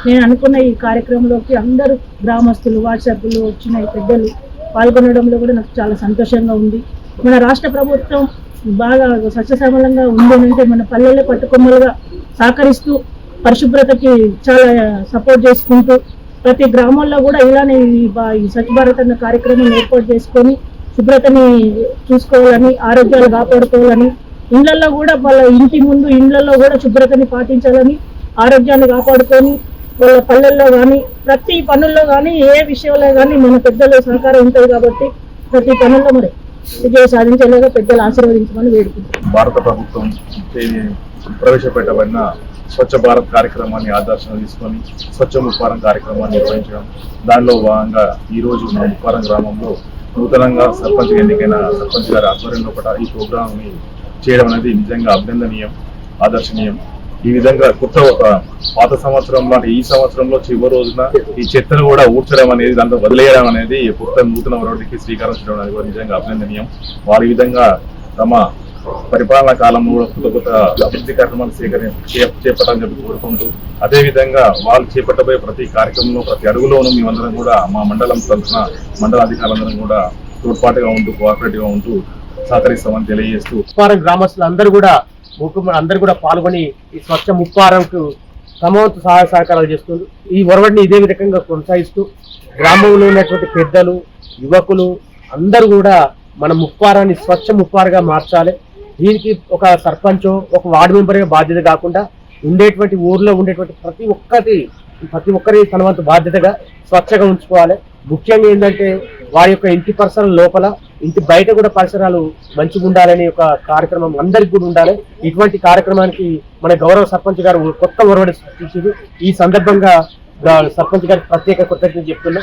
నేను అనుకున్న ఈ కార్యక్రమంలోకి అందరూ గ్రామస్తులు వాట్సాప్లు వచ్చిన పెద్దలు పాల్గొనడంలో కూడా నాకు చాలా సంతోషంగా ఉంది. మన రాష్ట్ర ప్రభుత్వం బాగా సస్యశ్యామలంగా ఉందనంటే మన పల్లెల్లో పట్టుకొమ్మలుగా సహకరిస్తూ పరిశుభ్రతకి చాలా సపోర్ట్ చేసుకుంటూ ప్రతి గ్రామాల్లో కూడా ఇలానే ఈ స్వచ్ఛ భారత్ అన్న కార్యక్రమం ఏర్పాటు చేసుకొని శుభ్రతని చూసుకోవాలని, ఆరోగ్యాలు కాపాడుకోవాలని, ఇళ్లలో కూడా వాళ్ళ ఇంటి ముందు ఇళ్లలో కూడా శుభ్రతని పాటించాలని, ఆరోగ్యాన్ని కాపాడుకొని వాళ్ళ పల్లెల్లో కానీ ప్రతి పనుల్లో కానీ ఏ విషయంలో కానీ మన పెద్దల సహకారం ఉంటుంది కాబట్టి ప్రతి పనుల్లో మరి విజయం సాధించేలాగా పెద్దలు ఆశీర్వదించమని వేడుకుంటున్నాను. భారత ప్రభుత్వం ప్రవేశపెట్టబడిన స్వచ్ఛ భారత్ కార్యక్రమాన్ని ఆదర్శంగా తీసుకొని స్వచ్ఛ ముప్పారం కార్యక్రమాన్ని నిర్వహించడం, దానిలో భాగంగా ఈరోజు మన ముప్పారం గ్రామంలో నూతనంగా సర్పంచ్ ఎన్నికైన సర్పంచ్ గారి ఆధ్వర్యంలో కూడా ఈ ప్రోగ్రామ్ని చేయడం అనేది నిజంగా అభినందనీయం, ఆదర్శనీయం. ఈ విధంగా కొత్త ఒక పాత సంవత్సరంలో ఈ సంవత్సరంలో చివరి రోజున ఈ చెత్తను కూడా ఊడ్చడం అనేది, దాంట్లో వదిలేయడం అనేది కొత్త నూతన ఒరవడికి శ్రీకారం చుట్టడం అనేది కూడా నిజంగా అభినందనీయం. వారి విధంగా తమ పరిపాలనా కాలంలో కొత్త అభివృద్ధి కార్యక్రమాలు చేపట్టాలని చెప్పి కోరుకుంటూ, అదేవిధంగా వాళ్ళు చేపట్టబోయే ప్రతి కార్యక్రమంలో ప్రతి అడుగులోనూ మేమందరం కూడా మా మండలం తరఫున మండల అధికారులందరం కూడా తోడ్పాటుగా ఉంటూ కోఆపరేటివ్ గా ఉంటూ సహకరిస్తామని తెలియజేస్తూ ముప్పారం గ్రామస్తులు అందరూ కూడా పాల్గొని ఈ స్వచ్ఛ ముప్పారంకు తమ వంతు సహాయ సహకారాలు చేస్తుంది. ఈ ఒరవడిని ఇదే విధంగా కొనసాగిస్తూ గ్రామంలో ఉన్నటువంటి పెద్దలు, యువకులు అందరూ కూడా మన ముప్పారాన్ని స్వచ్ఛ ముప్పారుగా మార్చాలి. దీనికి ఒక సర్పంచో ఒక వార్డు మెంబర్గా బాధ్యత కాకుండా ఉండేటువంటి ఊర్లో ఉండేటువంటి ప్రతి ఒక్కరి తన వంతు బాధ్యతగా స్వచ్ఛగా ఉంచుకోవాలి. ముఖ్యంగా ఏంటంటే వారి యొక్క ఇంటి పరిసరాల లోపల, ఇంటి బయట కూడా పరిసరాలు మంచిగా ఉండాలని ఒక కార్యక్రమం అందరికి కూడా ఉండాలి. ఇటువంటి కార్యక్రమానికి మన గౌరవ సర్పంచ్ గారు కొత్త ఒరవడి సృష్టించారు. ఈ సందర్భంగా సర్పంచ్ గారికి ప్రత్యేక కృతజ్ఞతలు చెప్తున్నా.